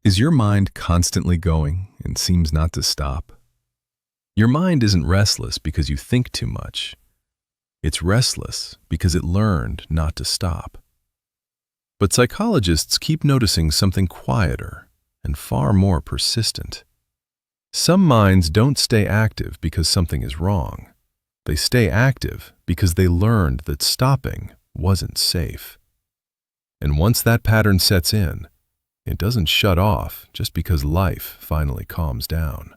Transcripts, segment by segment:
Is your mind constantly going and seems not to stop? Your mind isn't restless because you think too much. It's restless because it learned not to stop. But psychologists keep noticing something quieter and far more persistent. Some minds don't stay active because something is wrong. They stay active because they learned that stopping wasn't safe. And once that pattern sets in, it doesn't shut off just because life finally calms down.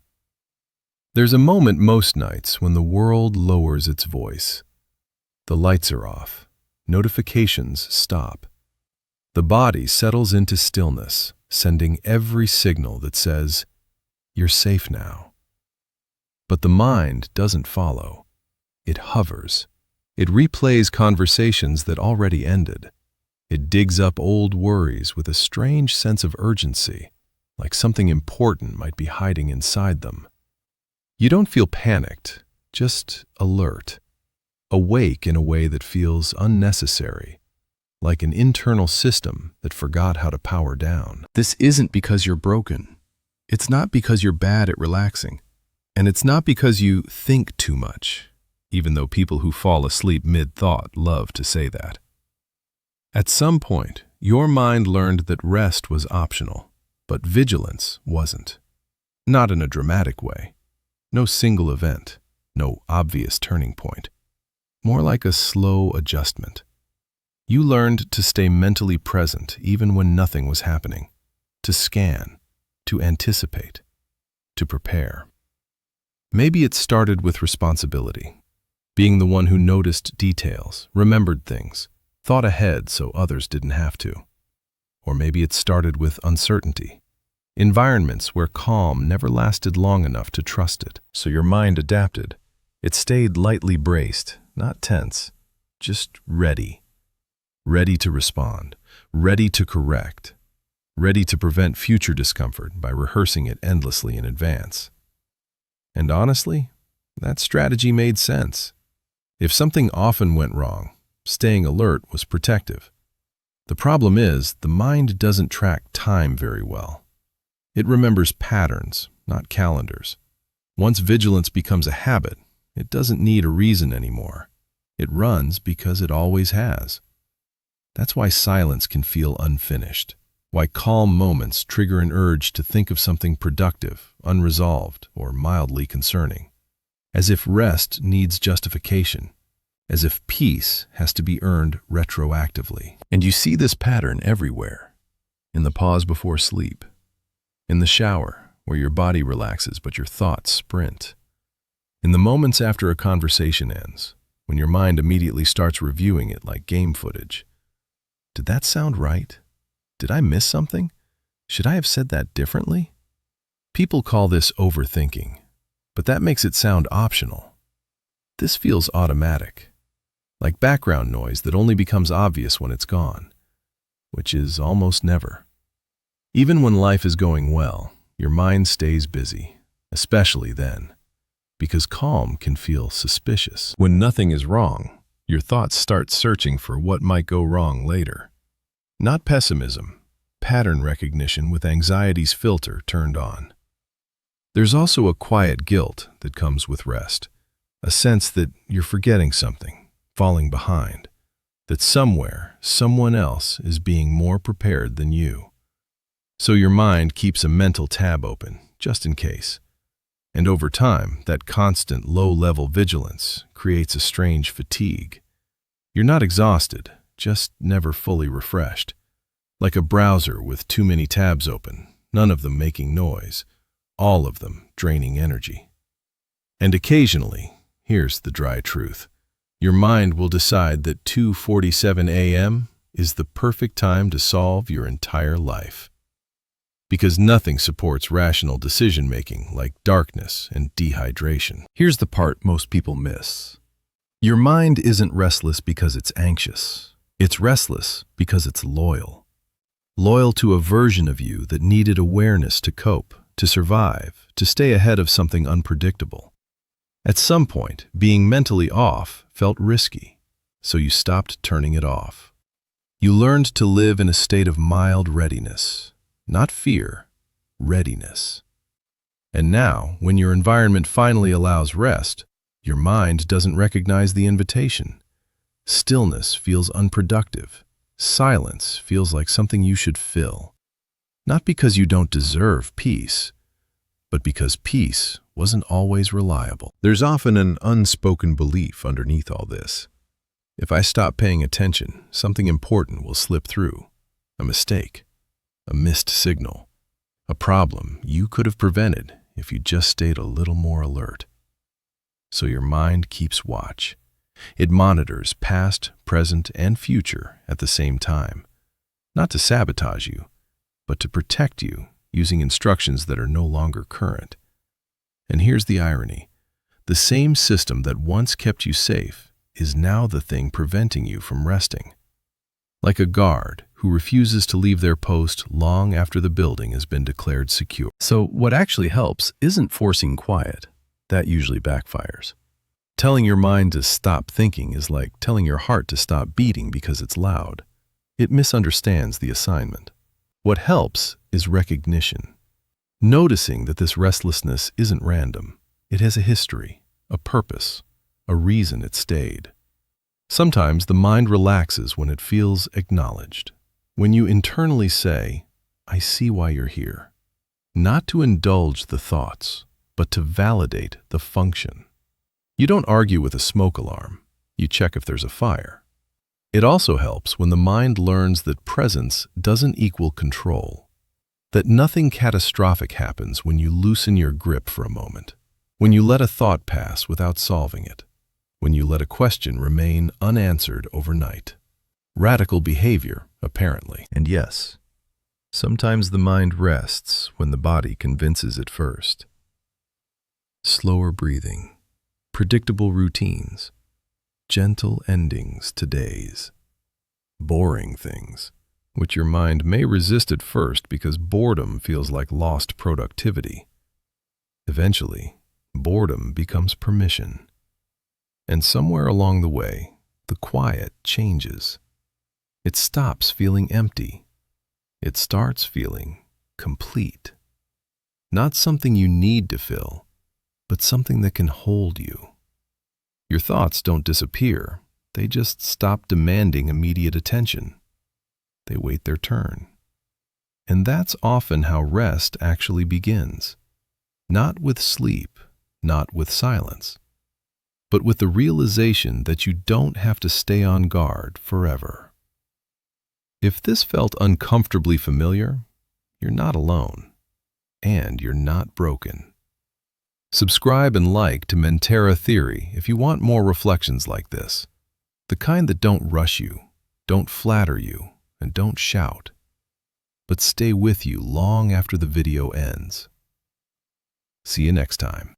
There's a moment most nights when the world lowers its voice. The lights are off. Notifications stop. The body settles into stillness, sending every signal that says, "You're safe now." But the mind doesn't follow. It hovers. It replays conversations that already ended. It digs up old worries with a strange sense of urgency, like something important might be hiding inside them. You don't feel panicked, just alert, awake in a way that feels unnecessary, like an internal system that forgot how to power down. This isn't because you're broken. It's not because you're bad at relaxing. And it's not because you think too much, even though people who fall asleep mid-thought love to say that. At some point, your mind learned that rest was optional, but vigilance wasn't. Not in a dramatic way. No single event, no obvious turning point. More like a slow adjustment. You learned to stay mentally present even when nothing was happening, to scan, to anticipate, to prepare. Maybe it started with responsibility, being the one who noticed details, remembered things, thought ahead so others didn't have to. Or maybe it started with uncertainty, environments where calm never lasted long enough to trust it. So your mind adapted. It stayed lightly braced, not tense, just ready. Ready to respond, ready to correct, ready to prevent future discomfort by rehearsing it endlessly in advance. And honestly, that strategy made sense. If something often went wrong, staying alert was protective. The problem is, the mind doesn't track time very well. It remembers patterns, not calendars. Once vigilance becomes a habit, it doesn't need a reason anymore. It runs because it always has. That's why silence can feel unfinished, why calm moments trigger an urge to think of something productive, unresolved, or mildly concerning. As if rest needs justification. As if peace has to be earned retroactively. And you see this pattern everywhere. In the pause before sleep. In the shower, where your body relaxes but your thoughts sprint. In the moments after a conversation ends, when your mind immediately starts reviewing it like game footage. Did that sound right? Did I miss something? Should I have said that differently? People call this overthinking, but that makes it sound optional. This feels automatic. Like background noise that only becomes obvious when it's gone, which is almost never. Even when life is going well, your mind stays busy, especially then, because calm can feel suspicious. When nothing is wrong, your thoughts start searching for what might go wrong later. Not pessimism, pattern recognition with anxiety's filter turned on. There's also a quiet guilt that comes with rest, a sense that you're forgetting something, falling behind, that somewhere, someone else is being more prepared than you. So your mind keeps a mental tab open, just in case. And over time, that constant low-level vigilance creates a strange fatigue. You're not exhausted, just never fully refreshed. Like a browser with too many tabs open, none of them making noise, all of them draining energy. And occasionally, here's the dry truth. Your mind will decide that 2:47 a.m. is the perfect time to solve your entire life. Because nothing supports rational decision-making like darkness and dehydration. Here's the part most people miss. Your mind isn't restless because it's anxious. It's restless because it's loyal. Loyal to a version of you that needed awareness to cope, to survive, to stay ahead of something unpredictable. At some point, being mentally off felt risky, so you stopped turning it off. You learned to live in a state of mild readiness, not fear, readiness. And now, when your environment finally allows rest, your mind doesn't recognize the invitation. Stillness feels unproductive. Silence feels like something you should fill. Not because you don't deserve peace, but because peace wasn't always reliable. There's often an unspoken belief underneath all this. If I stop paying attention, something important will slip through. A mistake, a missed signal, a problem you could have prevented if you just stayed a little more alert. So your mind keeps watch. It monitors past, present, and future at the same time, not to sabotage you, but to protect you using instructions that are no longer current. And here's the irony. The same system that once kept you safe is now the thing preventing you from resting. Like a guard who refuses to leave their post long after the building has been declared secure. So what actually helps isn't forcing quiet. That usually backfires. Telling your mind to stop thinking is like telling your heart to stop beating because it's loud. It misunderstands the assignment. What helps is recognition. Noticing that this restlessness isn't random. It has a history, a purpose, a reason it stayed. Sometimes the mind relaxes when it feels acknowledged. When you internally say, I see why you're here. Not to indulge the thoughts, but to validate the function. You don't argue with a smoke alarm. You check if there's a fire. It also helps when the mind learns that presence doesn't equal control. That nothing catastrophic happens when you loosen your grip for a moment. When you let a thought pass without solving it. When you let a question remain unanswered overnight. Radical behavior, apparently. And yes, sometimes the mind rests when the body convinces it first. Slower breathing, predictable routines, gentle endings to days, boring things, which your mind may resist at first because boredom feels like lost productivity. Eventually, boredom becomes permission. And somewhere along the way, the quiet changes. It stops feeling empty. It starts feeling complete. Not something you need to fill, but something that can hold you. Your thoughts don't disappear. They just stop demanding immediate attention. They wait their turn. And that's often how rest actually begins. Not with sleep, not with silence, but with the realization that you don't have to stay on guard forever. If this felt uncomfortably familiar, you're not alone, and you're not broken. Subscribe and like to Mentera Theory if you want more reflections like this, the kind that don't rush you, don't flatter you, and don't shout, but stay with you long after the video ends. See you next time.